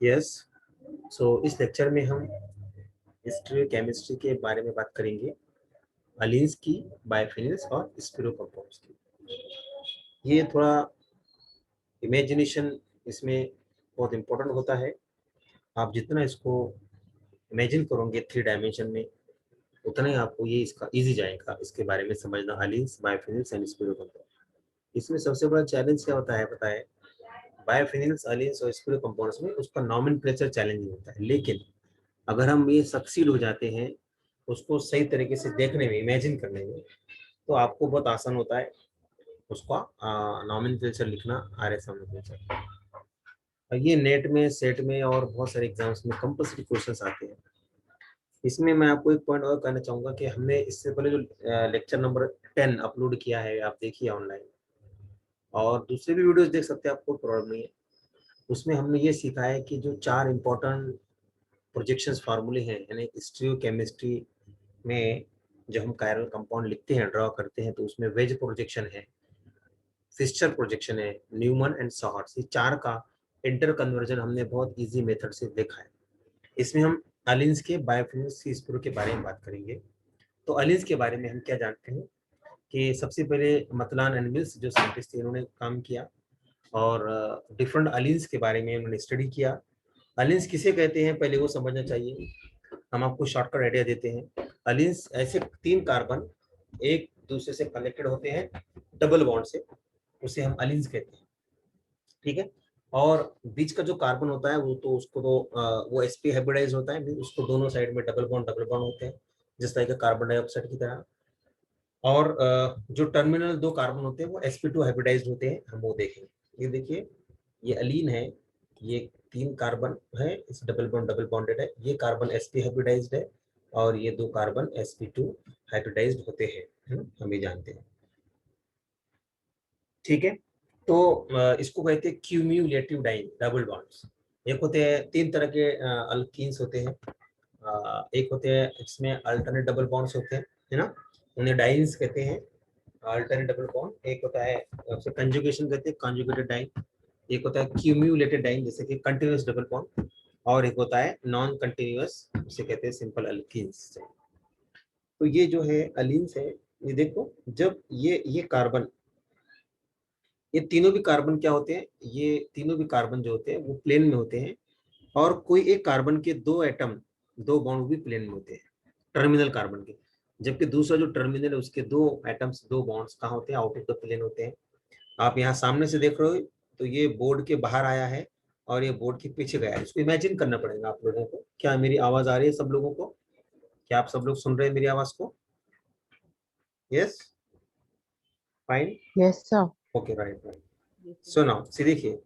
Yes, सो इस lecture में हम स्टीरियोकेमिस्ट्री के बारे में बात करेंगे, अलीन्स की, बायोफिनिल्स और स्पिरो कंपाउंड्स की। ये थोड़ा इमेजिनेशन इसमें बहुत इम्पोर्टेंट होता है। आप जितना इसको इमेजिन करोगे 3 डायमेंशन में, उतना ही आपको ये इसका इजी जाएगा इसके बारे में समझना, अलीन्स, बायोफिनिल्स एंड स्पिरो कंपाउंड। इसमें सबसे बड़ा चैलेंज क्या होता है पता है? बायोफिनिल्स, अलीन्स और स्पिरो कंपाउंड्स में उसका नॉमेनक्लेचर चैलेंजिंग होता है, लेकिन अगर हम ये सक्सीड हो जाते हैं उसको सही तरीके से देखने में, इमेजिन करने में, तो आपको बहुत आसान होता है उसका नॉमेनक्लेचर लिखना, आरएस नॉमेनक्लेचर। ये नेट में, सेट में और बहुत सारे एग्जाम्स में कंपल्सरी क्वेश्चंस आते हैं। इसमें मैं आपको एक पॉइंट और कहना चाहूंगा कि हमने इससे पहले जो लेक्चर नंबर 10 अपलोड किया है, आप देखिए ऑनलाइन, और दूसरे भी वीडियोस देख सकते हैं, आपको प्रॉब्लम नहीं है। उसमें हमने ये सीखा है कि जो 4 इंपॉर्टेंट प्रोजेक्शंस फार्मूले हैं, यानी स्टीरियोकेमिस्ट्री में जब हम कायरल कंपाउंड लिखते हैं, ड्रॉ करते हैं, तो उसमें वेज प्रोजेक्शन है, फिस्चर प्रोजेक्शन है, न्यूमन एंड सॉहर्ट्स, ये 4 का इंटर कन्वर्जन हमने बहुत इजी मेथड से देखा है। इसमें हम अलिन्स के, बायोफिनिल्स की, स्पिरो के बारे में बात करेंगे। तो अलिन्स के बारे में हम क्या जानते हैं कि सबसे पहले मतलान एंड मिल्स जो साइंटिस्ट थे, इन्होंने काम किया और डिफरेंट अलिन्स के बारे में उन्होंने स्टडी किया। अलिन्स किसे कहते हैं पहले वो समझना चाहिए। हम आपको शॉर्टकट आइडिया देते हैं। अलिन्स ऐसे 3 कार्बन एक दूसरे से कनेक्टेड होते हैं डबल बॉन्ड से, उसे हम अलिन्स कहते हैं, ठीक है। और बीच का जो कार्बन होता है वो तो उसको तो वो sp हाइब्रिडाइज होता है, उसको दोनों साइड में डबल बॉन्ड होते हैं, जिस तरह का कार्बन डाइऑक्साइड की तरह। और जो टर्मिनल 2 कार्बन होते हैं वो sp2 हाइब्रिडाइज्ड होते हैं, हम वो देखेंगे। ये देखिए, ये अलीन है, ये 3 कार्बन है, इस डबल बॉन्डेड है, ये कार्बन sp हाइब्रिडाइज्ड है, और ये 2 कार्बन sp2 हाइब्रिडाइज्ड होते हैं, हम ये जानते हैं, ठीक है। तो इसको कहते हैं क्यूम्यूलेटिव डाइन डबल बॉन्ड्स। एक होते हैं 3 तरह के अल्कीन्स होते हैं, एक होते हैं इसमें अल्टरनेट डबल बॉन्ड्स होते हैं, है ना, उन्हें डाइन्स कहते हैं, अल्टरनेट डबल बॉन्ड। एक होता है उसे कंजुगेशन कहते हैं, कंजुगेटेड डाइन। एक होता है क्यूम्यूलेटेड डाइन, जैसे कि कंटिन्यूअस डबल बॉन्ड। और एक होता है नॉन कंटिन्यूअस, उसे कहते हैं सिंपल अल्कीन्स। तो ये जो है अलीन्स है, ये देखो, जब ये कार्बन, ये तीनों भी कार्बन क्या होते हैं, ये तीनों भी कार्बन जो होते हैं वो प्लेन में होते हैं, और कोई एक कार्बन के 2 एटम, 2 बॉन्ड भी प्लेन में होते हैं, टर्मिनल कार्बन के। जबकि दूसरा जो टर्मिनल है उसके 2 एटम्स, 2 बॉन्ड्स कहाँ होते हैं? आउट ऑफ द प्लेन होते हैं। आप यहाँ सामने से देख रहे हो, तो ये बोर्ड के बाहर आया है और ये बोर्ड के पीछे गया है। इसको इमेजिन करना पड़ेगा आप लोगों को। क्या मेरी आवाज आ रही है सब लोगों को? क्या आप सब लोग सुन रहे हैं मेरी आवाज को? Yes, fine, Yes, sir. Okay, right right. So now see देखिए,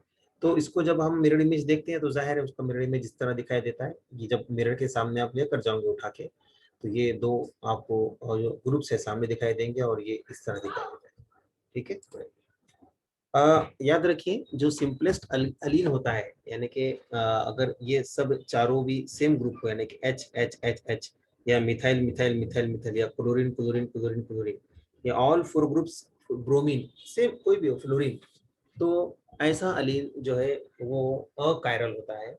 तो इसको जब हम मिरर इमेज देखते हैं तो जाहिर है उसका मिरर इमेज इस तरह दिखाई देता है। ये जब मिरर के सामने आप लेकर जाओगे उठा के, तो ये 2 आपको जो ग्रुप्स है सामने दिखाई देंगे, और ये इस तरह दिखाई देता है, ठीक है। याद रखिए, जो सिंपलेस्ट अलीन होता है, यानी कि अगर ये सब चारों भी सेम ग्रुप हो, यानी कि एच एच एच एच, या मिथाइल मिथाइल मिथाइल मिथाइल, या क्लोरीन क्लोरीन क्लोरीन क्लोरीन, या ऑल 4 ग्रुप्स, ब्रोमीन, सेम कोई भी हो, फ्लोरीन, तो ऐसा अलीन जो है वो अकायरल होता है,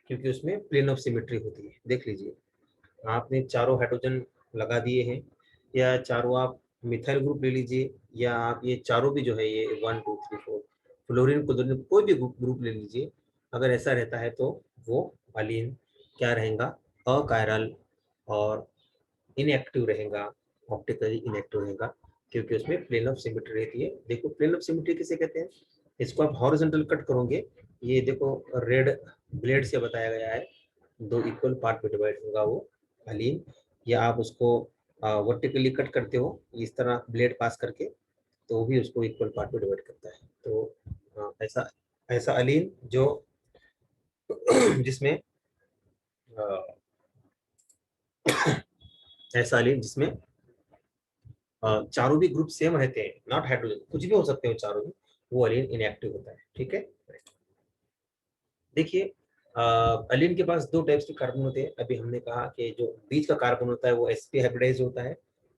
क्योंकि उसमें प्लेन ऑफ सिमेट्री होती है। देख लीजिए, आपने चारों हाइड्रोजन लगा दिए हैं, या चारों आप मिथाइल ग्रुप ले लीजिए, या आप ये चारों भी जो है ये 1 2 3 4 फ्लोरीन क्लोरीन कोई भी ग्रुप ले लीजिए, अगर ऐसा रहता है तो वो अलीन क्या रहेगा? अकायरल और इनएक्टिव रहेगा, ऑप्टिकली इनएक्टिव रहेगा, क्योंकि उसमें प्लेन ऑफ सिमेट्री रहती है। देखो, प्लेन ऑफ सिमेट्री किसे कहते हैं? इसको आप हॉरिजॉन्टल कट करोगे, ये देखो रेड ब्लेड से बताया गया है, 2 इक्वल पार्ट में डिवाइड होगा वो अलीन। या आप उसको वर्टिकली कट करते हो इस तरह ब्लेड पास करके, तो वो भी उसको इक्वल पार्ट में डिवाइड करता है। तो ऐसा ऐसा अलीन जो जिसमें ऐसा अलीन जिसमें चारों भी ग्रुप सेम रहते हैं, नॉट हाइड्रोजन, कुछ भी हो सकते हो चारों भी, वो अलीन इनएक्टिव होता है, ठीक है। देखिए, अलीन के पास 2 टाइप्स के कार्बन होते हैं। अभी हमने कहा कि जो बीच का कार्बन होता है वो sp हाइब्रिडाइज होता है,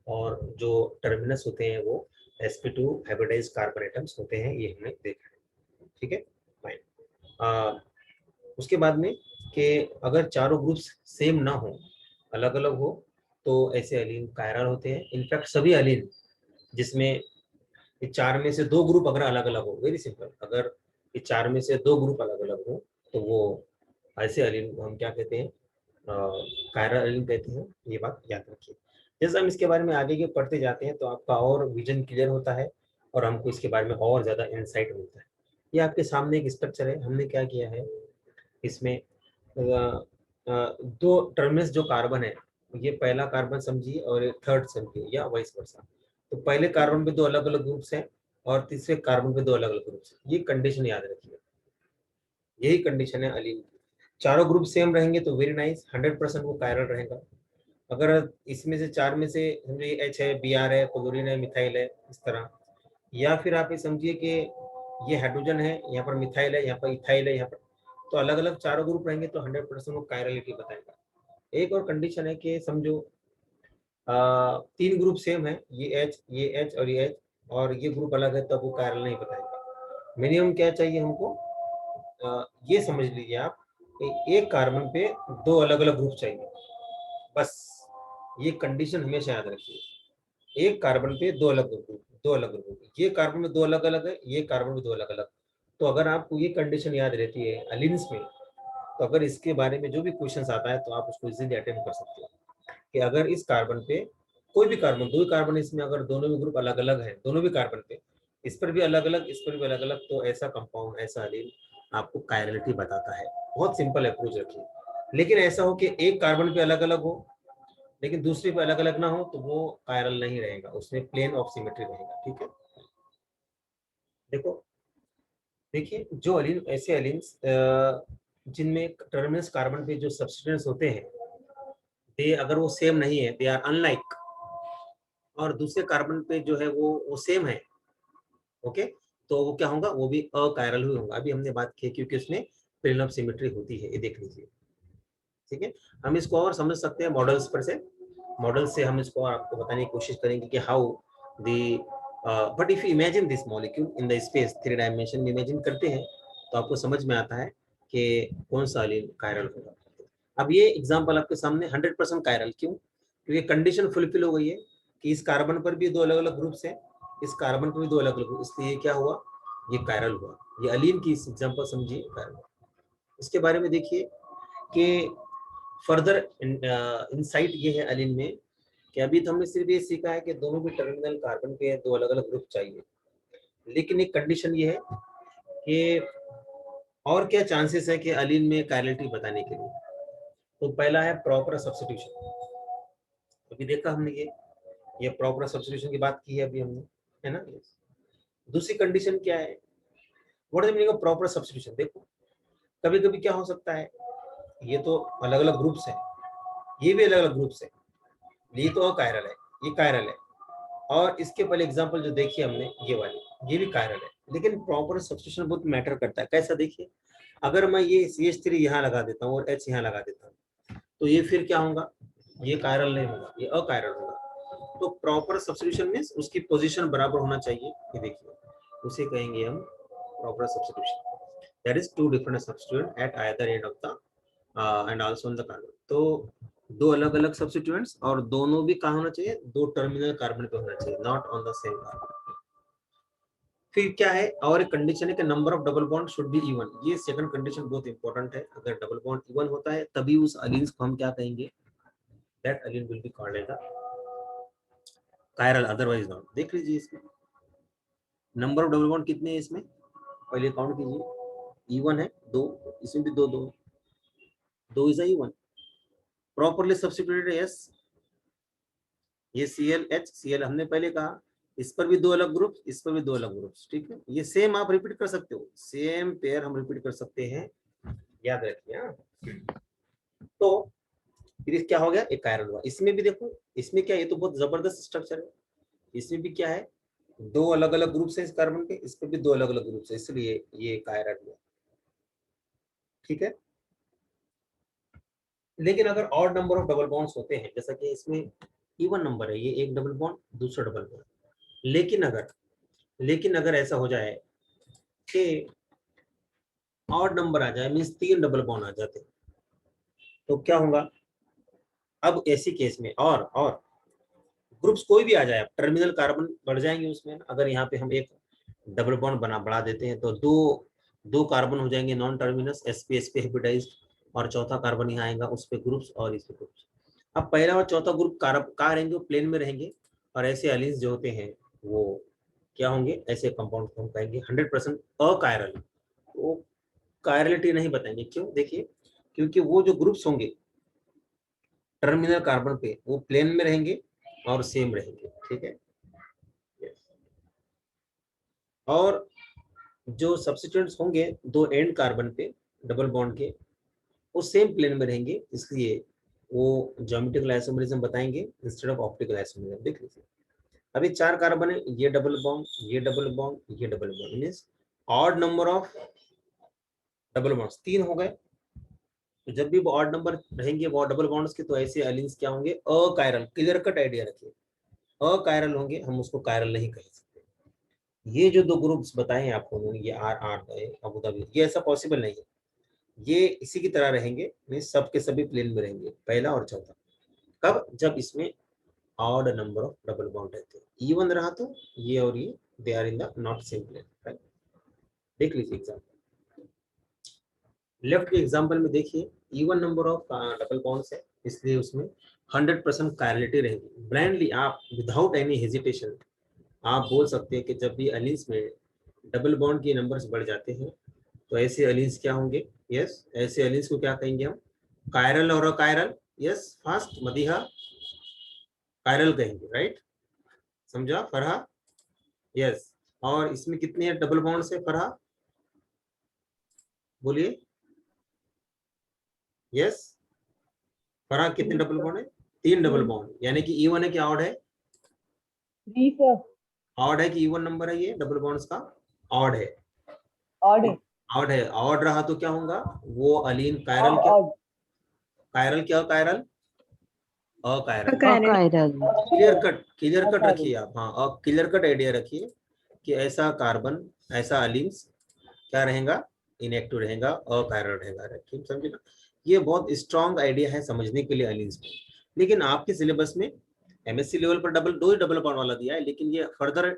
और जो टर्मिनस होते हैं वो sp2 हाइब्रिडाइज कार्बन एटम्स होते हैं, ये हमने देखा है, ठीक है, फाइन। उसके बाद में कि अगर चारों ग्रुप्स सेम ना हो, अलग अलग हो, तो ऐसे एलीन कायरल होते हैं। इनफैक्ट सभी एलीन जिसमें ये चार में से दो ग्रुप अगर अलग अलग हो, वेरी सिंपल, अगर ये चार में से दो ग्रुप अलग अलग हो तो वो ऐसे एलीन को हम क्या कहते हैं, कायरल एलीन कहते हैं। ये बात याद रखिए। जैसे हम इसके बारे में आगे के पढ़ते जाते हैं तो आपका और विजन क्लियर होता है और हमको इसके बारे में और ज्यादा इंसाइट मिलता है। ये आपके सामने एक स्ट्रक्चर है। हमने क्या किया है इसमें, दो टर्मिनस जो कार्बन है, ये पहला कार्बन समझिए और एक थर्ड समझिए या वाइस वर्सा। तो पहले कार्बन पे दो अलग अलग ग्रुप्स हैं और तीसरे कार्बन पे दो अलग अलग ग्रुप्स हैं। ये कंडीशन याद रखिए, यही कंडीशन है अलीन की। चारों ग्रुप सेम रहेंगे तो वेरी नाइस, 100% वो कायरल रहेगा। अगर इसमें से चार में से समझिए एच है, बी आर है, क्लोरीन है, मिथाइल है, इस तरह, या फिर आप ये समझिए कि ये हाइड्रोजन है, यहाँ पर मिथाइल है, यहाँ पर इथाइल है, यहाँ पर, तो अलग अलग चारों ग्रुप रहेंगे तो 100% वो कायरलिटी बताएगा। एक और कंडीशन है कि समझो तीन ग्रुप सेम है, ये एच और ये एच, और ये ग्रुप अलग है, तब वो कायरल नहीं बताएगा। मिनिमम क्या चाहिए हमको, ये समझ लीजिए आप, एक कार्बन पे दो अलग अलग ग्रुप चाहिए, बस। ये कंडीशन हमेशा याद रखिए, एक कार्बन पे दो अलग ग्रुप, दो अलग ग्रुप, ये कार्बन में दो अलग अलग है, ये कार्बन में दो अलग अलग। तो अगर आपको ये कंडीशन याद रहती है अलिन्स में, तो अगर इसके बारे में जो भी क्वेश्चन आता है तो आप उसको इजीली अटेम्प्ट कर सकते हो कि अगर इस कार्बन पे कोई भी कार्बन, दो ही कार्बन इसमें, अगर दोनों भी ग्रुप अलग अलग है, दोनों भी कार्बन पे, इस पर भी अलग अलग, इस पर भी अलग अलग, तो ऐसा कंपाउंड, ऐसा अलील आपको कायरलिटी बताता है। बहुत सिंपल अप्रोच रखिए। लेकिन ऐसा हो कि एक कार्बन पे अलग अलग हो लेकिन दूसरे पे अलग अलग ना हो, तो वो कायरल नहीं रहेगा, उसमें प्लेन ऑफ सिमेट्री रहेगा। ठीक है, देखो, देखिए जो अलीन, ऐसे अलीन्स जिनमें टर्मिनस कार्बन पे जो सब्स्टिट्यूएंट्स होते हैं, दे अगर वो सेम नहीं है, दे आर अनलाइक, और दूसरे कार्बन पे जो है वो सेम है, ओके, तो वो क्या होगा, वो भी अकायरल ही होगा। अभी हमने बात की क्योंकि उसमें प्लेन ऑफ सिमेट्री होती है, ये देख लीजिए। ठीक है, हम इसको और समझ सकते हैं मॉडल्स पर से। मॉडल से हम इसको आपको बताने की कोशिश करेंगे कि how the, but if you imagine this molecule in the space, three dimension में इमेजिन करते हैं तो आपको समझ में आता है कि कौन सा अलील कायरल होगा। अब ये एग्जांपल आपके सामने 100% कायरल, क्यों? क्योंकि कंडीशन फुलफिल हो गई है कि इस कार्बन पर भी दो अलग अलग ग्रुप्स हैं, इस कार्बन पर भी दो अलग अलग ग्रुप, इसलिए क्या हुआ, ये कायरल हुआ। ये अलीन की एग्जांपल समझिए, कायरल। इसके बारे में देखिए कि फर्दर इनसाइट ये है अलीन में कि अभी तो हमने सिर्फ ये सीखा है कि दोनों भी टर्मिनल कार्बन के दो अलग अलग ग्रुप चाहिए, लेकिन एक कंडीशन ये है कि और क्या चांसेस है कि अलीन में कायरलिटी बताने के लिए। तो पहला है प्रॉपर सब्स्टिट्यूशन। अभी देखा हमने ये प्रॉपर सब्स्टिट्यूशन की बात की है अभी हमने, है ना। दूसरी कंडीशन क्या है, what is the meaning of proper substitution. देखो, कभी कभी क्या हो सकता है, ये तो अलग अलग ग्रुप्स हैं, ये भी अलग अलग ग्रुप्स है, ये तो अकायरल है, ये कायरल है, और इसके पहले एग्जांपल जो देखी हमने ये वाली, ये भी कायरल है। लेकिन प्रॉपर सब्स्टिट्यूशन बहुत मैटर करता है। कैसा, देखिए, अगर मैं ये CH3 यहाँ लगा देता हूँ और H यहाँ लगा देता हूँ, तो ये फिर क्या होगा, ये कायरल नहीं होगा, ये अकायरल होगा। तो प्रॉपर सब्स्टिट्यूशन मींस उसकी पोजीशन बराबर होना चाहिए। ये देखिए, उसे कहेंगे हम proper substitution, that is two different substituent at either end of the end also on the carbon. तो दो अलग अलग सब्स्टिट्यूएंट्स और दोनों भी कहाँ होना चाहिए, दो टर्मिनल कार्बन पे होना चाहिए, not on the same carbon. फिर क्या है, और एक कंडीशन है कि number of double bond should be even. ये सेकंड कंडीशन बहुत इंपॉर्टेंट है। अगर डबल बॉन्ड इवन होता है तभी उस अलीन्स को हम क्या कहेंगे, that allene will be called as the chiral, otherwise not. देख लीजिए इसमें नंबर ऑफ डबल बॉन्ड कितने हैं इसमें, पहले काउंट कीजिए। इवन है दो, इसमें भी दो, दो, दो is even, properly substituted. Yes, ये Cl हमने पहले कहा, इस पर भी दो अलग ग्रुप, इस पर भी दो अलग ग्रुप। ठीक है, ये सेम आप रिपीट कर सकते हो, सेम पेयर हम रिपीट कर सकते हैं, याद रखिए। हाँ, तो फिर क्या हो गया, एक कायरल हुआ। इसमें भी देखो, इसमें क्या, ये तो बहुत जबरदस्त स्ट्रक्चर है। इसमें भी क्या है, दो अलग अलग ग्रुप है इस कार्बन के, इस पे भी दो अलग अलग ग्रुप है, इसलिए ये कायरल हुआ। ठीक है, लेकिन अगर odd number of double bonds होते हैं, जैसा कि इसमें इवन नंबर है, ये एक डबल बॉन्ड, दूसरा डबल बॉन्ड, लेकिन अगर ऐसा हो जाए कि ऑड नंबर आ जाए, मीन्स 3 डबल बॉन्ड आ जाते हैं, तो क्या होगा अब ऐसी केस में, और ग्रुप्स कोई भी आ जाए, अब टर्मिनल कार्बन बढ़ जाएंगे उसमें। अगर यहाँ पे हम एक डबल बॉन्ड बढ़ा देते हैं तो दो कार्बन हो जाएंगे नॉन टर्मिनस, sp हाइब्रिडाइज्ड, और चौथा कार्बन यहाँ आएगा उस पे ग्रुप्स और इस पे ग्रुप्स। अब पहला और चौथा ग्रुप कहाँ रहेंगे, प्लेन में रहेंगे, और ऐसे एलिन्स जो होते हैं वो क्या होंगे, ऐसे कंपाउंड को हम कहेंगे 100% अकायरल। वो कायरलिटी नहीं बताएंगे, क्यों, देखिए, क्योंकि वो जो ग्रुप्स होंगे टर्मिनल कार्बन पे वो प्लेन में रहेंगे और सेम रहेंगे, ठीक है। और जो सब्स्टिट्यूएंट्स होंगे दो एंड कार्बन पे डबल बॉन्ड के, वो सेम प्लेन में रहेंगे, इसलिए वो ज्योमेट्रिकल आइसोमरिज्म बताएंगे इंस्टेड ऑफ ऑप्टिकल आइसोमरिज्म। देख लीजिए, अभी 4 कार्बन है, ये डबल बॉन्ड, ये डबल बॉन्ड, ये double bond, means odd number of double bonds 3 हो गए। तो जब भी वो ऑड नंबर रहेंगे वो डबल बॉन्ड्स के, तो ऐसे एलिन्स क्या होंगे, अकायरल। क्लियर कट आइडिया रखिए, अकायरल होंगे, हम उसको कायरल नहीं कह सकते। ये जो दो ग्रुप्स बताए आपको उन्होंने, ये आर आर अबू धाबी, ये ऐसा पॉसिबल नहीं है। ये इसी की तरह रहेंगे, मींस सब के सभी प्लेन में रहेंगे, पहला और चौथा। कब, जब इसमें odd number of double bond रहते हैं। इवन रहा तो ये और ये they are in the not same plane, right. देख लीजिए एग्जांपल, लेफ्ट के एग्जांपल में देखिए, even number of double bonds है, इसलिए उसमें 100% कायरलिटी रहेगी। ब्लाइंडली आप विदाउट एनी हेजिटेशन आप बोल सकते हैं कि जब भी एलिन्स में डबल बॉन्ड के नंबर्स बढ़ जाते हैं तो ऐसे एलिन्स क्या होंगे, यस, ऐसे एलिन्स को क्या कहेंगे हम, कायरल और achiral. Yes, fast Madiha, chiral कहेंगे, राइट, समझा फरहा? यस। और इसमें कितने डबल बॉन्ड्स है फरहा, बोलिए। यस, फरहा कितने डबल बॉन्ड है, 3 डबल बॉन्ड, यानी कि इवन है कि ऑड है, ऑड है कि इवन नंबर है, ये डबल बॉन्ड्स का ऑड है, ऑड है, ऑड है। ऑड रहा तो क्या होगा, वो अलीन कायरल क्या, कायरल क्या, chiral achiral. Achiral. Clear cut रखिए आप, हाँ, और क्लियर कट आइडिया रखिए कि ऐसा कार्बन, ऐसा अलीन्स क्या रहेगा, इनएक्टिव रहेगा, अकायरल रहेगा, ठीक, समझे ना। ये बहुत स्ट्रॉन्ग आइडिया है समझने के लिए अलीन्स में। लेकिन आपके सिलेबस में एमएससी लेवल पर दो ही डबल बॉन्ड वाला दिया है, लेकिन ये फर्दर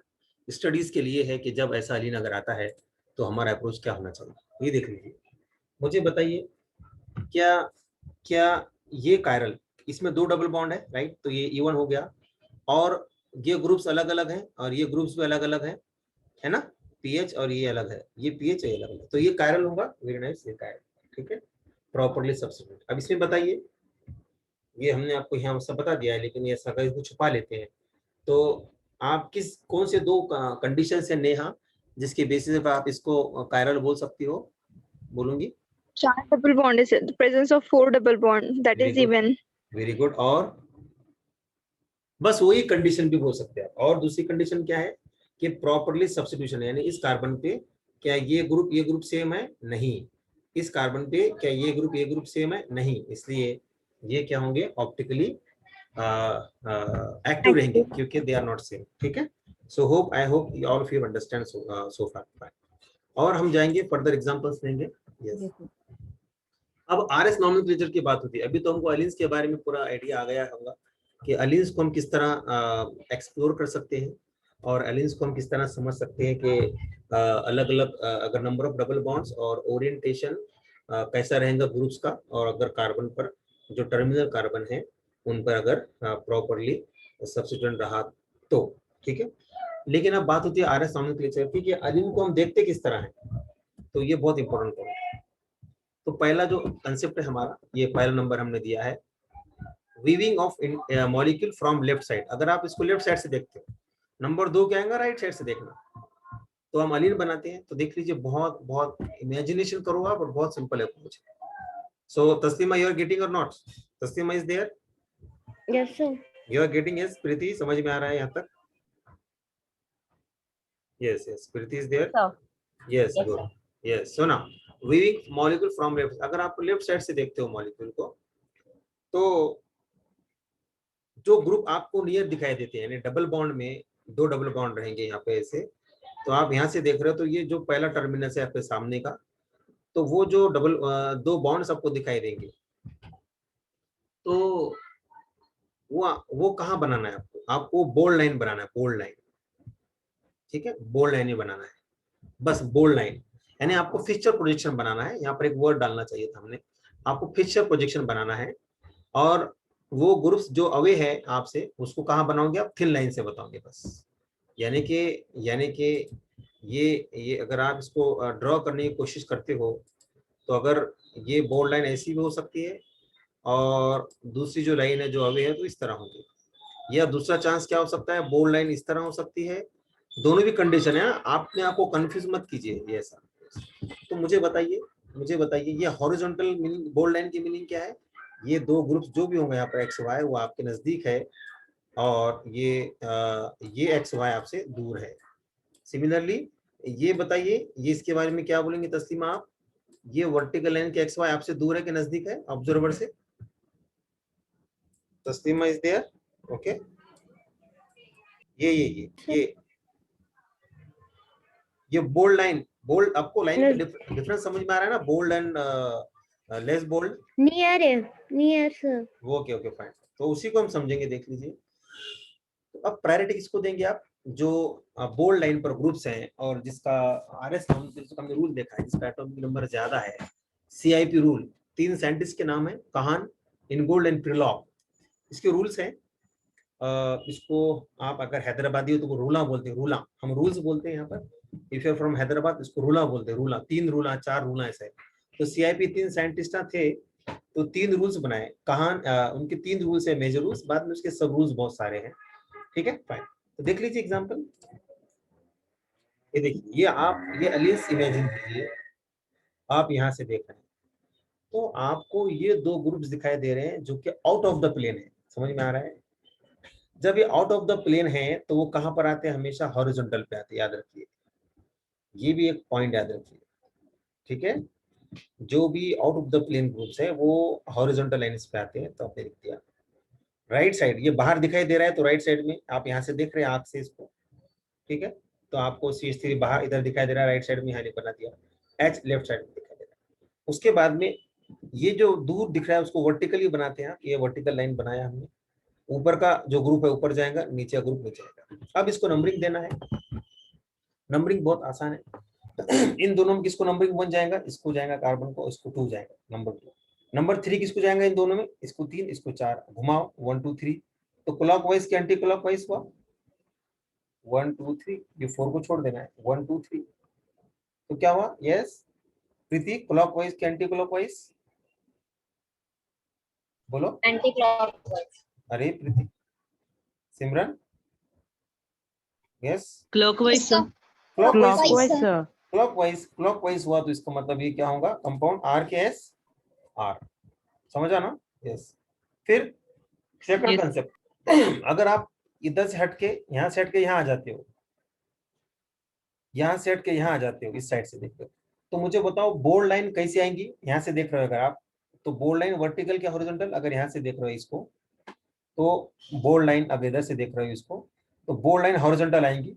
स्टडीज के लिए है कि जब ऐसा अलीन अगर आता है तो हमारा अप्रोच क्या होना चाहिए। ये देख लीजिए, मुझे बताइए, क्या क्या ये कायरल, इसमें 2 डबल बॉन्ड है, राइट, तो ये इवन हो गया, और ये ग्रुप्स अलग अलग हैं और ये ग्रुप्स भी अलग अलग हैं, है ना, पीएच और ये अलग है, ये पीएच है अलग है, तो ये कायरल होगा। वेरी नाइस, ये कायरल, ठीक है, प्रॉपर्ली सब्स्टिट्यूट। अब इसमें बताइए, ये हमने आपको यहाँ सब बता दिया है, लेकिन ये ऐसा को छुपा लेते हैं, तो आप कौन से 2 कंडीशन है नेहा जिसके बेसिस पर आप इसको कायरल बोल सकती हो, बोलूंगी? 4 double bond is the presence of 4 double bond, that is even. Very good. और बस वही कंडीशन भी बोल सकते हैं। और दूसरी कंडीशन क्या है कि प्रॉपर्ली सब्स्टिट्यूशन, यानी इस कार्बन पे क्या ये ग्रुप सेम है, नहीं, इस कार्बन पे क्या ये ग्रुप सेम है, नहीं, इसलिए ये क्या होंगे, ऑप्टिकली एक्टिव रहेंगे क्योंकि दे आर नॉट सेम, ठीक है। So hope, I hope all of you understand so far. और हम जाएंगे फर्दर एग्जांपल्स लेंगे। यस, अब आरएस नॉमेनक्लेचर की बात होती है। अभी तो हमको अलिन्स के बारे में पूरा आइडिया आ गया होगा कि अलिन्स को हम किस तरह एक्सप्लोर कर सकते हैं, और अलिन्स को हम किस तरह समझ सकते हैं कि अलग अलग अगर नंबर ऑफ डबल बॉन्ड्स और ओरिएंटेशन कैसा रहेगा ग्रुप्स का, और अगर कार्बन पर जो टर्मिनल कार्बन है उन पर अगर प्रॉपरली सब्स्टिट्यूएंट रहा तो, ठीक है। लेकिन अब बात होती है आरएस नॉमेनक्लेचर की कि अलिन को हम देखते किस तरह है, तो ये बहुत इंपॉर्टेंट पॉइंट है। तो पहला जो कंसेप्ट है हमारा, ये पहला नंबर हमने दिया है, weaving of molecule from left side. अगर आप इसको लेफ्ट साइड से देखते हो, नंबर 2 क्या आएगा, राइट साइड से देखना, तो हम अलीन बनाते हैं। तो देख लीजिए, बहुत बहुत इमेजिनेशन करो आप, और बहुत सिंपल अप्रोच है। So Taslima, you are getting और not? Taslima is there? Yes sir. You are getting? Yes Preeti, समझ में आ रहा है यहाँ तक? Yes yes, Preeti is there? Yes, good. Yes, so now viewing molecule from left, अगर आप लेफ्ट साइड से देखते हो मॉलिक्यूल को, तो जो ग्रुप आपको नियर दिखाई देते हैं, यानी डबल बॉन्ड में 2 डबल बॉन्ड रहेंगे यहाँ पे ऐसे, तो आप यहाँ से देख रहे हो, तो ये जो पहला टर्मिनस है आपके सामने का, तो वो जो दो बॉन्ड्स आपको दिखाई देंगे, तो वो कहाँ बनाना है आपको? आपको बोल्ड लाइन बनाना है, बोल्ड लाइन। ठीक है, बोल्ड लाइन ही बनाना है, बस बोल्ड लाइन। यानी आपको फिक्सचर प्रोजेक्शन बनाना है, यहाँ पर एक वर्ड डालना चाहिए था हमने, आपको फिक्सचर प्रोजेक्शन बनाना है। और वो ग्रुप्स जो अवे है आपसे, उसको कहाँ बनाओगे आप? थिन लाइन से बताओगे बस। यानी कि ये अगर आप इसको ड्रॉ करने की कोशिश करते हो, तो अगर ये बोल्ड लाइन ऐसी भी हो सकती है, और दूसरी जो लाइन है जो अवे है तो इस तरह होगी, या दूसरा चांस क्या हो सकता है, बोल्ड लाइन इस तरह हो सकती है। दोनों भी कंडीशन है, आपने आपको कंफ्यूज मत कीजिए ये ऐसा। तो मुझे बताइए ये हॉरिजॉन्टल मीनिंग, बोल्ड लाइन की मीनिंग क्या है? ये दो ग्रुप्स जो भी होंगे यहाँ पर एक्स वाई, वो आपके नजदीक है, और ये एक्स वाई आपसे दूर है। सिमिलरली ये बताइए, ये इसके बारे में क्या बोलेंगे तस्लीमा आप? ये वर्टिकल लाइन के एक्स वाई आपसे दूर है कि नजदीक है ऑब्जर्वर से? Taslima is there? ओके, ये ये बोल्ड लाइन, बोल्ड, आपको लाइन का डिफरेंस समझ में आ रहा है ना? Bold and less bold. Near है, near sir. Okay okay fine, तो उसी को हम समझेंगे, देख लीजिए। तो अब प्रायोरिटी किसको देंगे आप? जो बोल्ड लाइन पर ग्रुप्स हैं, और जिसका आरएस हमने रूल देखा है, जिसका एटॉमिक नंबर ज्यादा है, सीआईपी रूल। 3 साइंटिस्ट के नाम है, कहान, इनगोल्ड एंड प्रिलॉक। इसके रूल्स हैं। इसको आप अगर हैदराबादी हो तो वो रूला बोलते हैं, रूला, हम रूल्स बोलते हैं यहाँ पर। If you are from Hyderabad, इसको रूला बोलते हैं, रूला। 3 रूला, 4 रूला ऐसा है। तो सीआईपी 3 साइंटिस्ट थे, तो 3 रूल्स बनाए, कहान, उनके 3 रूल्स है मेजर रूल्स, बाद में उसके सब रूल्स बहुत सारे हैं। ठीक है फाइन, तो देख लीजिए एग्जांपल। ये देखिए, ये एलियंस इमेजिन कीजिए, आप यहाँ से देख रहे हैं, तो आपको ये 2 ग्रुप्स दिखाई दे रहे हैं जो कि आउट ऑफ द प्लेन है। समझ में आ रहा है? जब ये आउट ऑफ द प्लेन है तो वो कहां पर आते हैं? हमेशा हॉरिजॉन्टल पे आते हैं, याद रखिए, ये भी एक पॉइंट याद रखिए। ठीक है, जो भी out of the plane groups है वो हॉरिजॉन्टल लाइंस पे आते हैं। तो आपने लिख दिया राइट साइड, ये बाहर दिखाई दे रहा है तो राइट साइड में आप यहाँ से देख रहे हैं आंख से इसको। ठीक है, तो आपको CH3 बाहर इधर दिखाई दे रहा है, राइट साइड में यहाँ बना दिया, H लेफ्ट साइड में दिखाई दे रहा है। उसके बाद में ये जो दूर दिख रहा है उसको वर्टिकली बनाते हैं, ये वर्टिकल लाइन बनाया हमने। ऊपर का जो ग्रुप है ऊपर जाएगा, नीचे का ग्रुप नीचे आएगा। अब इसको नंबरिंग देना है, नंबरिंग बहुत आसान है। इन दोनों में किसको नंबरिंग 1 जाएगा? इसको जाएगा कार्बन को, इसको 2 जाएगा, नंबर 2। नंबर 3 किसको जाएगा इन दोनों में? इसको 3, इसको 4, घुमाओ 1 2 3। तो क्लॉक वाइज के एंटी क्लॉक वाइज हुआ 1 2 3, ये 4 को छोड़ देना है 1 2 3। तो क्या हुआ? यस प्रीति, क्लॉक वाइज के एंटी क्लॉक वाइज बोलो। Anticlockwise. अरे Preeti, Simran, yes clockwise sir. Clockwise sir. Clockwise हुआ, तो इसका मतलब ये क्या होगा? कंपाउंड R के S R। समझा ना? यस। फिर सेकंड कंसेप्ट, अगर आप इधर से हट के यहाँ से हट के यहाँ आ जाते हो, यहाँ से हट के यहाँ आ जाते हो, इस साइड से देखते हो, तो मुझे बताओ बोल्ड लाइन कैसी आएंगी? यहाँ से देख रहे हो अगर आप, तो बोल्ड लाइन वर्टिकल क्या हॉरिजॉन्टल? अगर यहाँ से देख रहे हो इसको, तो बोल्ड लाइन, अब इधर से देख रहे हो इसको, तो बोल्ड लाइन हॉरिजॉन्टल आएंगी,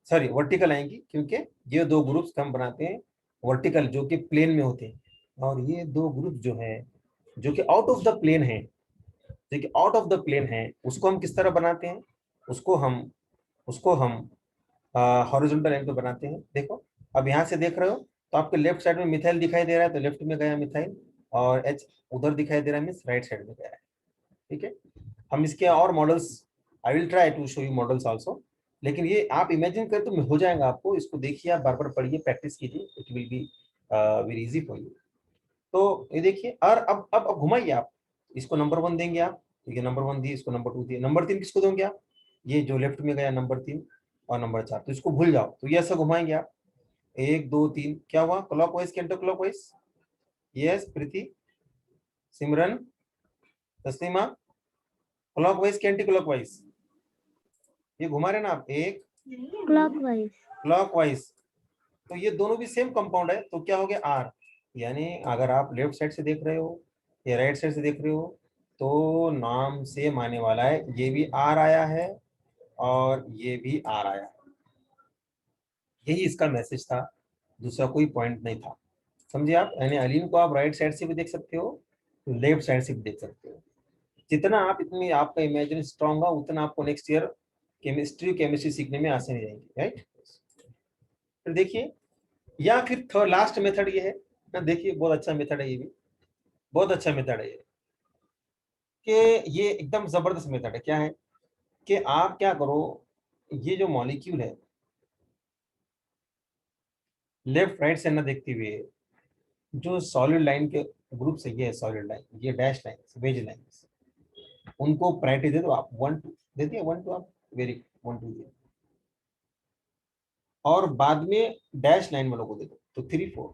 सॉरी वर्टिकल आएंगी, क्योंकि ये 2 ग्रुप्स हम बनाते हैं वर्टिकल, जो कि प्लेन में होते हैं। और ये 2 ग्रुप जो है, जो कि आउट ऑफ द प्लेन है, देखिए आउट ऑफ द प्लेन है, उसको हम किस तरह बनाते हैं? उसको हम हॉरिजॉन्टल लाइन पे बनाते हैं। देखो, अब यहाँ से देख रहे हो तो आपके लेफ्ट साइड में मिथाइल दिखाई दे रहा है, तो लेफ्ट में गया मिथाइल, और H उधर दिखाई दे रहा है, मीन्स राइट साइड में गया है। ठीक है, हम इसके और models, I will try to show you models also, लेकिन ये आप इमेजिन करें तो हो जाएगा आपको। इसको देखिए, आप बार बार पढ़िए, प्रैक्टिस कीजिए, it will be very easy for you. तो ये देखिए, और अब घुमाइए आप, इसको नंबर 1 देंगे आप, तो ये नंबर 1 दिए, इसको नंबर 2 दिए, नंबर 3 किसको दोगे आप? ये जो लेफ्ट में गया नंबर 3 और नंबर 4, तो इसको भूल जाओ। तो ये ऐसा घुमाएंगे आप, 1 2 3, क्या हुआ? क्लॉकवाइज के एंटी क्लॉकवाइज। यस प्रीति, सिमरन, तस्लीमा, क्लॉकवाइज के एंटी क्लॉकवाइज, ये घुमा रहे ना आप, एक क्लॉकवाइज। क्लॉकवाइज। तो ये दोनों भी सेम कंपाउंड है, तो क्या हो गया? R। यानी अगर आप लेफ्ट साइड से देख रहे हो या राइट साइड से देख रहे हो, तो नाम से माने वाला है, ये भी R आया है और ये भी R आया है। यही इसका मैसेज था, दूसरा कोई पॉइंट नहीं था। समझे आप, यानी अलीन को आप राइट साइड से भी देख सकते हो, लेफ्ट साइड से भी देख सकते हो। जितना आप इतनी आपका इमेजिन स्ट्रांग होगा उतना आपको नेक्स्ट ईयर केमिस्ट्री सीखने में आसानी रहेगी, राइट। फिर देखिए, या फिर थर्ड लास्ट मेथड ये है ना, देखिए बहुत अच्छा मेथड है ये भी, बहुत अच्छा मेथड है ये, कि ये एकदम जबरदस्त मेथड है। क्या है कि आप क्या करो, ये जो मॉलिक्यूल है लेफ्ट राइट से ना देखते हुए, जो सॉलिड लाइन के ग्रुप से, ये सॉलिड लाइन, ये डैश लाइन, वेज लाइन, उनको प्रायोरिटी दे दो आप, 1 2 दे दिए, 1 2 आप, वेरी 1 2 दिए, और बाद में डैश लाइन वालों को दे दो, तो 3 4।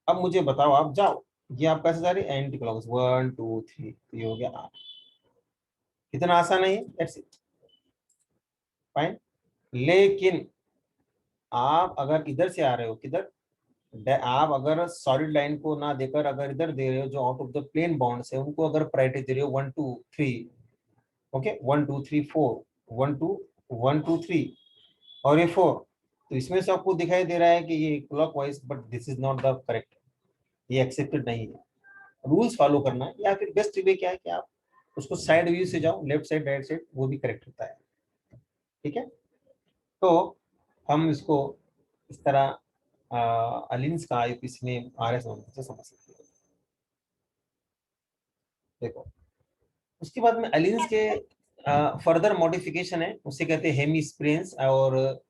अब मुझे बताओ, आप जाओ, ये आप कैसे जा रहे हैं, एंटी क्लॉकवाइज 1 2 3, तो ये हो गया आप। कितना आसान है ये, दैट्स इट, फाइन। लेकिन आप अगर इधर से आ रहे हो, किधर, आप अगर सॉलिड लाइन को ना देकर अगर इधर दे रहे हो, जो out of the plane bonds है उनको अगर प्रायोरिटी दे रहे हो 1 2 3, ओके 1 2 3 4, 1 2 1 2 3 और ये 4, तो इसमें से आपको दिखाई दे रहा है कि ये clockwise, but this is not the correct, ये एक्सेप्टेड नहीं है। रूल्स फॉलो करना है, या फिर बेस्ट वे क्या है कि आप उसको साइड व्यू से जाओ, लेफ्ट साइड राइट साइड, वो भी करेक्ट होता है, ठीक है। तो हम इसको इस तरह अलिन्स का इसमें आर एस से समझ सकते हैं। देखो, उसके बाद में अलिन्स के फर्दर मॉडिफिकेशन है, उसे कहते हैं हेमिस्प्रेन्स, और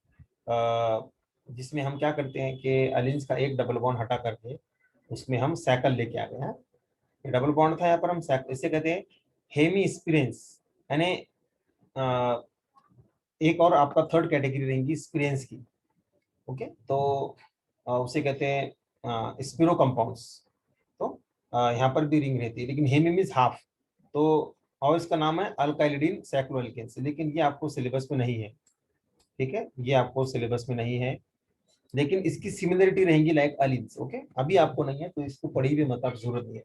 जिसमें हम क्या करते हैं कि अलिन्स का एक डबल बॉन्ड हटा करके उसमें हम साइकिल लेके आ गए हैं। ये डबल बॉन्ड था, यहाँ पर हम इसे कहते हैं हेमिस्प्रेन्स, यानी एक और आपका थर्ड कैटेगरी रहेगी स्प्रेन्स की, ओके। तो उसे कहते हैं स्पिरो कंपाउंड्स। तो यहाँ पर भी रिंग रहती है, लेकिन हेमी मीन्स हाफ, तो और इसका नाम है अल्काइलिडीन साइक्लोएल्केन्स, लेकिन ये आपको सिलेबस में नहीं है, ठीक है, ये आपको सिलेबस में नहीं है, लेकिन इसकी सिमिलरिटी रहेंगी लाइक अलिन्स, ओके। अभी आपको नहीं है तो इसको पढ़ी भी मतलब जरूरत नहीं है,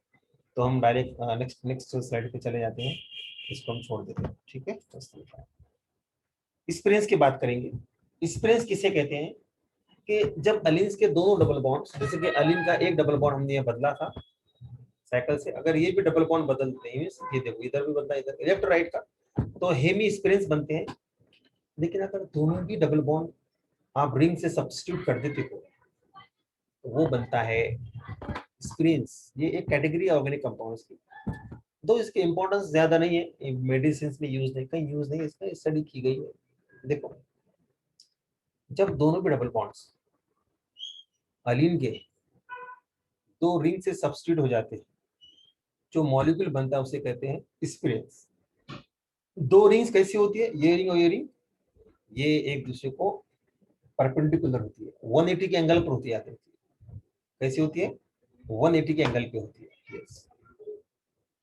तो हम डायरेक्ट नेक्स्ट स्लाइड पे चले जाते हैं, इसको हम छोड़ देते हैं, ठीक है। स्प्रेन्स की बात करेंगे। स्प्रेन्स किसे कहते हैं कि जब अलिन्स के दोनों डबल बॉन्ड्स, जैसे कि अलिन का एक डबल बॉन्ड हमने बदला था साइकिल से, अगर ये भी डबल बॉन्ड बदलते हैं, ये देखो इधर भी बदला, इधर लेफ्ट राइट का, तो हेमी स्प्रेन्स बनते हैं। लेकिन अगर दोनों भी डबल बॉन्ड आप रिंग से सब्स्टिट्यूट कर देते हो तो वो बनता है स्प्रेन्स। ये एक कैटेगरी है ऑर्गेनिक कंपाउंड्स की, दो इसकी इंपॉर्टेंस ज्यादा नहीं है, मेडिसिन में यूज नहीं, कहीं यूज नहीं, इसमें स्टडी की गई है। देखो, जब दोनों भी डबल बॉन्ड्स अलीन के दो रिंग से सब्स्टिट्यूट हो जाते हैं, जो मॉलिक्यूल बनता है उसे कहते हैं स्प्रेन्स। दो रिंग्स कैसी होती है, ये रिंग और ये रिंग, ये एक दूसरे को परपेंडिकुलर होती है, 180 के एंगल पर होती है। कैसी होती है, 180 के एंगल पे होती है, yes.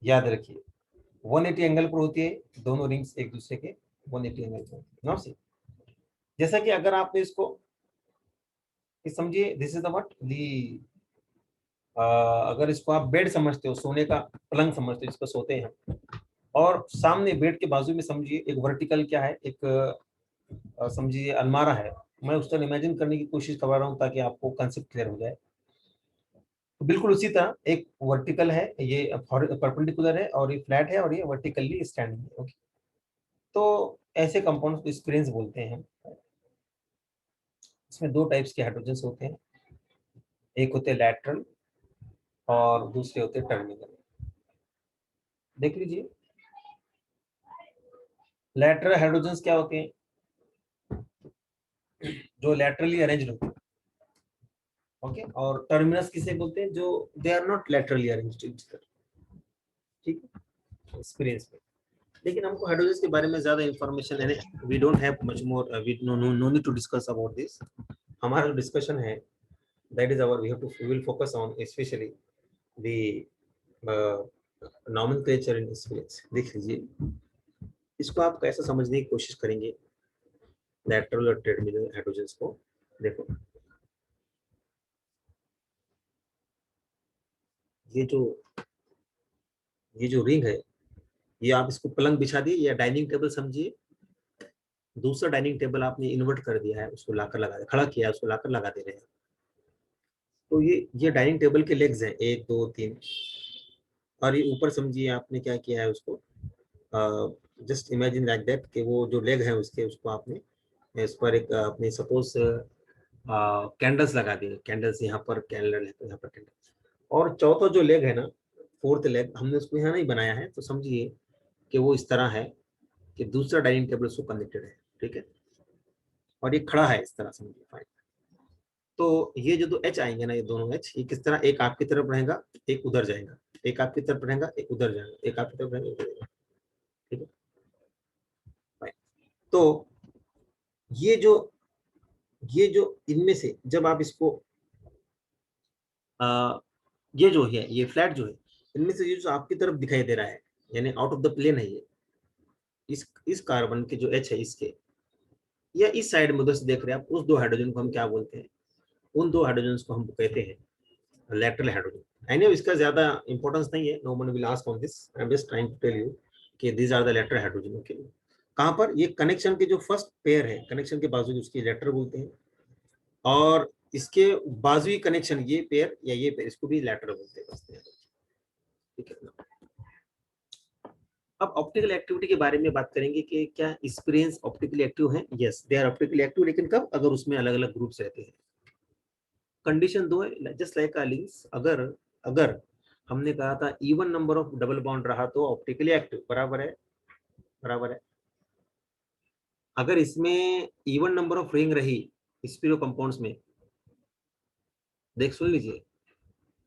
याद रखिए 180 एंगल पर होती है, दोनों रिंग्स एक दूसरे के 180 एंगल पर होती है, सी। जैसा कि अगर आपने इसको समझिए, this is the what the, अगर इसको आप बेड समझते हो, सोने का पलंग समझते हो, जिसको सोते हैं हम, और सामने बेड के बाजू में समझिए एक वर्टिकल क्या है, एक समझिए अलमारा है। मैं उस तरह इमेजिन करने की कोशिश कर रहा हूँ ताकि आपको कंसेप्ट क्लियर हो जाए। तो बिल्कुल उसी तरह एक वर्टिकल है, ये परपेंडिकुलर है, और ये फ्लैट है, और ये वर्टिकली स्टैंडिंग है, ओके। तो ऐसे कंपाउंड्स को स्प्रेन्स बोलते हैं। इसमें दो टाइप्स के हाइड्रोजन होते हैं, एक होते हैं लैटरल और दूसरे होते हैं टर्मिनल। देख लीजिए, लैटरल हाइड्रोजन क्या होते हैं, जो लैटरली अरेंज्ड होते हैं, ओके। और टर्मिनस किसे बोलते हैं, जो they are not laterally arranged, ठीक है, एक्सपीरियंस में। लेकिन हमको हाइड्रोजन के बारे में ज्यादा इंफॉर्मेशन है, we don't have much more, we no need to discuss about this. हमारा जो डिस्कशन है, that is our, we will focus on specially the nomenclature in spirits. देख लीजिए, इसको आप कैसे समझने की कोशिश करेंगे, लैटरल और टर्मिनल हाइड्रोजन को। देखो, ये जो रिंग है, ये आप इसको पलंग बिछा दिए या डाइनिंग टेबल समझिए, दूसरा डाइनिंग टेबल आपने इन्वर्ट कर दिया है, उसको लाकर लगा दे, खड़ा किया है, उसको लाकर लगा दे रहे हैं। तो ये डाइनिंग टेबल के लेग्स हैं, 1 2 3, और ये ऊपर समझिए आपने क्या किया है उसको, जस्ट इमेजिन लाइक दैट कि वो जो लेग है उसके, उसको आपने इस पर एक अपने सपोज कैंडल्स लगा दिए, कैंडल्स यहाँ पर कैंडल है तो यहाँ पर कैंडल, और चौथा जो लेग है ना, फोर्थ लेग, हमने उसको यहाँ नहीं बनाया है, तो समझिए कि वो इस तरह है कि दूसरा डाइनिंग टेबल उसको कनेक्टेड है, ठीक है, और ये खड़ा है इस तरह, समझिए फाइन। तो ये जो दो एच आएंगे ना, ये दोनों एच, ये किस तरह, एक आपकी तरफ रहेगा, एक उधर जाएगा, एक आपकी तरफ रहेगा, एक उधर जाएगा, एक आपकी तरफ रहेगा, उधर जाएगा, ठीक है फाइन। तो ये जो इनमें से जब आप इसको ये जो है, ये फ्लैट जो है, इनमें से ये जो आपकी तरफ दिखाई दे रहा है, यानी आउट ऑफ द प्लेन है ये, इस कार्बन के जो एच है इसके, या इस साइड में उधर से देख रहे हैं आप, उस दो हाइड्रोजन को हम क्या बोलते हैं, उन दो हाइड्रोजन को हम कहते हैं लैटरल हाइड्रोजन। आई नो इसका ज्यादा इंपॉर्टेंस नहीं है, no one will ask on this, I am just trying to tell you कि these are the lateral hydrogen. Okay, कहां पर, ये कनेक्शन के जो फर्स्ट पेयर है, कनेक्शन के बाजू उसकी लेटर बोलते हैं, और इसके बाजुई कनेक्शन ये पेयर या ये पेयर, इसको भी लैटर बोलते हैं, ठीक है ना। अब ऑप्टिकल एक्टिविटी के बारे में बात करेंगे कि क्या एक्सपीरियंस ऑप्टिकली एक्टिव है, yes they are optically active, लेकिन कब, अगर उसमें अलग अलग ग्रुप्स रहते हैं। कंडीशन 2 है, जस्ट लाइक अ लिंक्स, अगर अगर हमने कहा था even number of double bond रहा तो ऑप्टिकली एक्टिव, बराबर है, बराबर है। अगर इसमें इवन नंबर ऑफ रिंग रही स्पीरो कंपाउंड्स में, देख सुन लीजिए,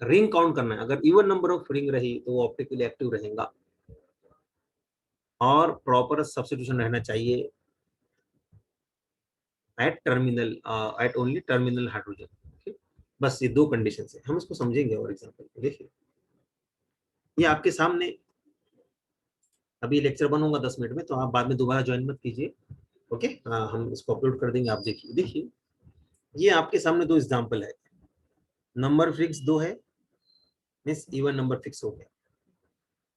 रिंग काउंट करना है, अगर इवन नंबर ऑफ रिंग रही तो वो ऑप्टिकली एक्टिव रहेगा, और प्रॉपर सब्स्टिट्यूशन रहना चाहिए at terminal, at only terminal hydrogen. बस ये दो कंडीशन है, हम इसको समझेंगे और एग्जांपल देखिए। ये आपके सामने अभी लेक्चर बन होगा 10 मिनट में, तो आप बाद में दोबारा ज्वाइन मत कीजिए, ओके, हम इसको अपलोड कर देंगे, आप देखिए। देखिए ये आपके सामने दो एग्जांपल है, नंबर फिक्स 2 है, मींस इवन नंबर फिक्स हो गया,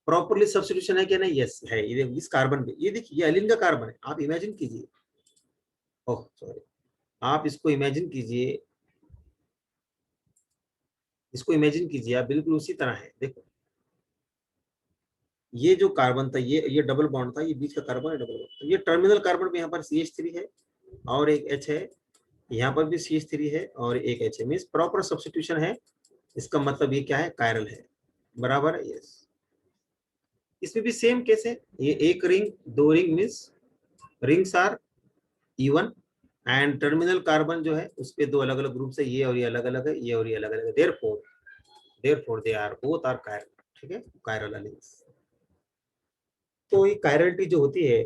प्रॉपरली सब्स्टिट्यूशन है क्या नहीं, यस है। ये इस कार्बन पे, ये देखिए ये एलिन का कार्बन है, आप इमेजिन कीजिए, ओह सॉरी, आप इसको इमेजिन कीजिए, इसको इमेजिन कीजिए आप, बिल्कुल उसी तरह है। देखो ये जो कार्बन था, ये डबल बॉन्ड था, ये बीच का कार्बन है डबल बॉन्ड, तो ये टर्मिनल कार्बन पे यहाँ पर CH3 है और एक H है, यहाँ पर भी CH3 है और एक H है, मीन्स प्रॉपर सब्स्टिट्यूशन है। इसका मतलब ये क्या है, कायरल है, बराबर है, यस। इसमें भी सेम केस है, ये एक रिंग, दो ring, means rings are even, and terminal carbon जो है उस पे दो अलग अलग ग्रुप है, ये और ये अलग अलग है, ये और ये अलग अलग है, therefore they are both are chiral, ठीक है, कायरल एलिमेंट्स। तो ये कायरलिटी जो होती है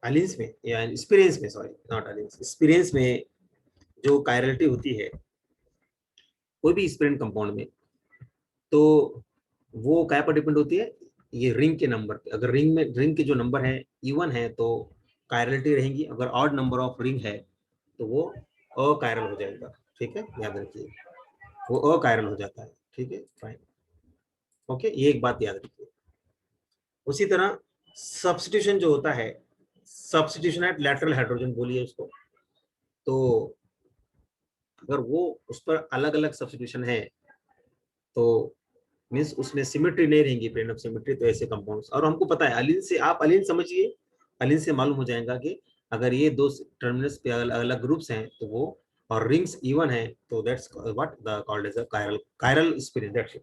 एलिन्स में या एक्सपीरियंस में, सॉरी नॉट एलिन्स, एक्सपीरियंस में जो कायरलिटी होती है कोई भी एक्सपीरियंस कंपाउंड में, तो वो क्या पर डिपेंड होती है, ये रिंग के नंबर पे। अगर रिंग के जो नंबर है इवन है तो कायरलिटी रहेगी, अगर ऑड नंबर ऑफ रिंग है तो वो अकायरल हो जाएगा, ठीक है, याद रखिए, वो अकायरल हो जाता है, ठीक है फाइन, ओके, ये एक बात याद रखिए। उसी तरह सब्स्टिट्यूशन जो होता है, सब्स्टिट्यूशन एट लैटरल हाइड्रोजन बोलिए उसको, तो अगर वो उस पर अलग अलग सब्स्टिट्यूशन है तो मीन्स उसमें सिमेट्री नहीं रहेगी, प्लेन ऑफ सिमेट्री, तो ऐसे कंपाउंड्स, और हमको पता है अलीन से, आप अलीन समझिए, अलीन से मालूम हो जाएगा कि अगर ये दो टर्मिनल्स पे अलग अलग ग्रुप्स हैं तो वो, और रिंग्स इवन है, तो that's what the called as a chiral spirit, that's it.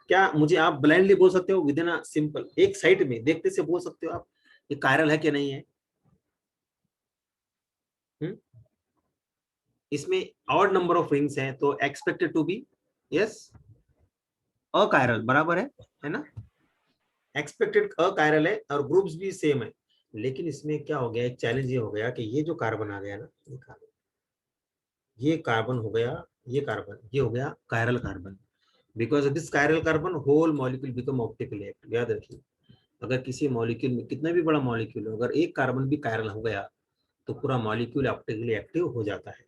क्या मुझे आप ब्लाइंडली बोल सकते हो, विद इन अ सिंपल एक साइड में देखते से बोल सकते हो आप ये कायरल है कि नहीं है? हुँ? इसमें ऑड नंबर ऑफ रिंग्स हैं तो expected to be yes achiral, बराबर है ना, एक्सपेक्टेड अकायरल है और ग्रुप्स भी सेम है। लेकिन इसमें क्या हो गया, एक चैलेंज ये हो गया कि ये जो कार्बन आ गया ना, ये कार्बन हो गया, ये कार्बन ये हो गया chiral carbon, because of this chiral carbon whole molecule become optically active. याद रखिए, अगर किसी मॉलिक्यूल में कितना भी बड़ा मॉलिक्यूल हो, अगर एक कार्बन भी कायरल हो गया तो पूरा मॉलिक्यूल ऑप्टिकली एक्टिव हो जाता है।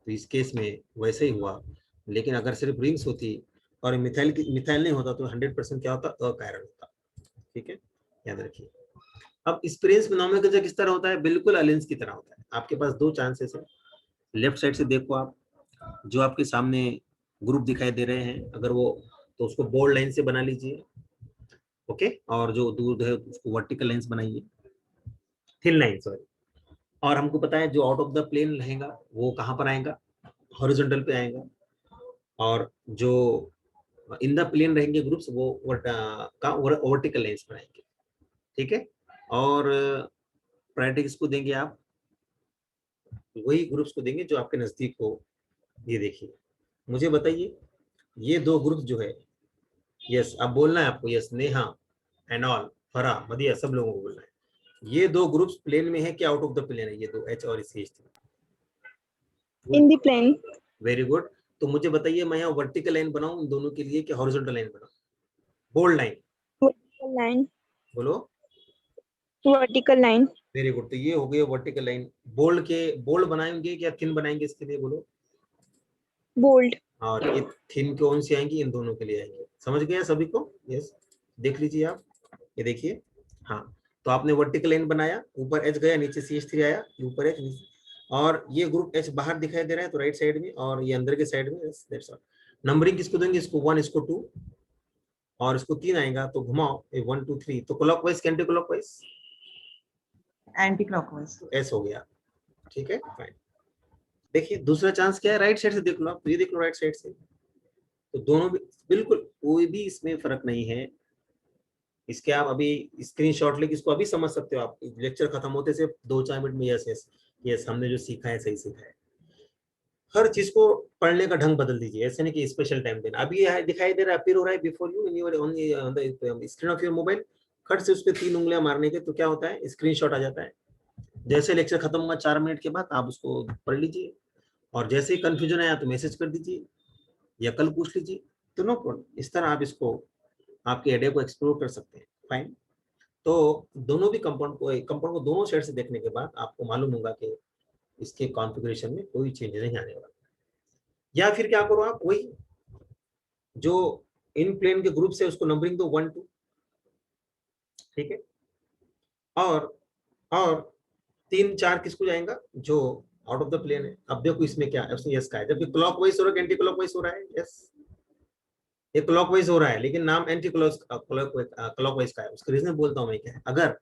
तो इस केस में वैसे ही हुआ, लेकिन अगर सिर्फ रिंग्स होती और मिथाइल नहीं होता तो 100% क्या होता, अकायरल होता, ठीक है, याद रखिए। अब एक्सपीरियंस में नोमेनक्लेचर किस तरह होता है, बिल्कुल अलिन्स की तरह होता है। आपके पास दो चांसेस है, लेफ्ट साइड से देखो आप, जो आपके सामने ग्रुप दिखाई दे रहे हैं, अगर वो, तो उसको बोल्ड लाइन से बना लीजिए, ओके। और जो दूर है उसको वर्टिकल लाइंस बनाइए, थिन लाइन, सॉरी। और हमको पता है जो आउट ऑफ द प्लेन रहेगा वो कहाँ पर आएगा, हॉरिजॉन्टल पे आएगा। और जो इन द प्लेन रहेंगे ग्रुप्स वो वर्टिकल लाइंस बनाएंगे, ठीक है। और प्रायोरिटी किसको देंगे आप, वही ग्रुप्स को देंगे जो आपके नजदीक हो। ये देखिए, मुझे बताइए ये दो ग्रुप जो है, यस अब बोलना है आपको, यस नेहा एंड ऑल, फरा मदिया, सब लोगों को बोलना है, ये दो ग्रुप्स प्लेन में है कि आउट ऑफ द प्लेन है, ये दो एच और CH3? In the plane. Very good. तो मुझे बताइए मैं यहाँ वर्टिकल लाइन बनाऊं इन दोनों के लिए कि हॉरिजॉन्टल लाइन बनाऊं, बोल्ड लाइन, Vertical line. बोलो। Vertical line. वेरी गुड, तो ये हो गई वर्टिकल लाइन। बोल्ड के, बोल्ड बनाएंगे क्या थिन बनाएंगे इसके लिए, बोलो। Bold. और ये थिन कौन सी आएंगी, इन दोनों के लिए आएंगे, समझ गया सभी को, यस। देख लीजिए आप, ये देखिए, हाँ। तो आपने वर्टिकल लाइन बनाया, ऊपर एच गया, नीचे CH3 आया, ऊपर एच, और ये ग्रुप एच बाहर दिखाई दे रहा है तो राइट साइड में, और ये अंदर के साइड में, दैट्स ऑल। नंबरिंग किसको देंगे, इसको 1, इसको 2, और इसको 3 आएगा तो घुमाओ 1 2 3, तो clockwise anti clockwise, anti clockwise. S हो गया, ठीक है, फाइन। देखिए दूसरा चांस क्या है, राइट साइड से देख लो आप, तो ये देख लो राइट साइड से, तो दोनों भी बिल्कुल कोई भी इसमें फर्क नहीं है। इसके आप अभी स्क्रीनशॉट लेके इसको अभी समझ सकते हो आप, लेक्चर खत्म होते से 2-4 मिनट में, यस यस यस हमने जो सीखा है सही सीखा है। हर चीज को पढ़ने का ढंग बदल दीजिए, ऐसे नहीं कि स्पेशल टाइम देना। अभी ये दिखाई दे रहा है, अपीयर हो रहा है before you in your on the screen of your mobile, खट से उस पर 3 उंगलियां मारने के तो क्या होता है, स्क्रीनशॉट आ जाता है। जैसे लेक्चर खत्म हुआ 4 मिनट के बाद आप उसको पढ़ लीजिए, और जैसे ही कंफ्यूजन आया तो मैसेज कर दीजिए या कल पूछ लीजिए, तो नो प्रॉब्लम। इस तरह आप इसको, आपके आइडिया को एक्सप्लोर कर सकते हैं, फाइन। तो दोनों भी कंपाउंड को दोनों साइड से देखने के बाद आपको मालूम होगा कि इसके कॉन्फ़िगरेशन में कोई चेंज नहीं आने वाला। या फिर क्या करो आप, वही जो इन प्लेन के ग्रुप से उसको नंबरिंग दो 1 2, ठीक है। और 3 4 किसको जाएगा, जो आउट ऑफ द प्लेन है। अब देखो इसमें क्या है, उसने यस का है, जबकि क्लॉकवाइज हो रहा है, एंटी क्लॉकवाइज हो रहा है, यस ये क्लॉकवाइज हो रहा है, लेकिन नाम एंटी क्लॉकवाइज का है। उसका रीजन बोलता हूं मैं क्या है। अगर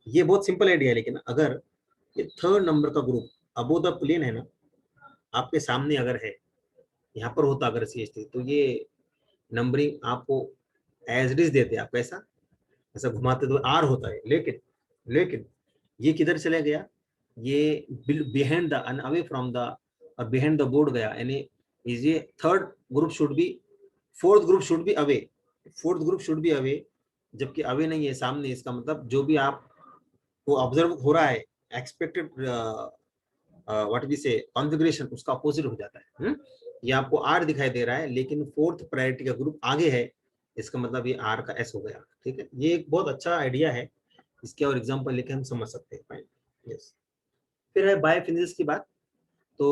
ये बहुत सिंपल आइडिया है, लेकिन अगर ये 3rd नंबर का ग्रुप अबोव द प्लेन है ना, आपके सामने अगर है, यहाँ पर होता अगर CH3, तो ये नंबरिंग आपको एज इट इज देते आप, कैसा ऐसा घुमाते तो R होता है, लेकिन ये किधर चले गया, ये behind the away from the, और बिहाइंड द बोर्ड गया, यानी इज ये 3rd group should be, 4th group should be away, 4th group should be away, जबकि अवे नहीं है, सामने। इसका मतलब जो भी आप को ऑब्जर्व हो रहा है, एक्सपेक्टेड व्हाट वी से कॉन्फ़िगरेशन, उसका अपोजिट हो जाता है। ये आपको R दिखाई दे रहा है, लेकिन 4th प्रायोरिटी का ग्रुप आगे है, इसका मतलब ये R का S हो गया, ठीक है। ये एक बहुत अच्छा आइडिया है, इसके और एग्जांपल लेके हम समझ सकते हैं, फाइन, यस। फिर है बायोफिजिक्स की बात। तो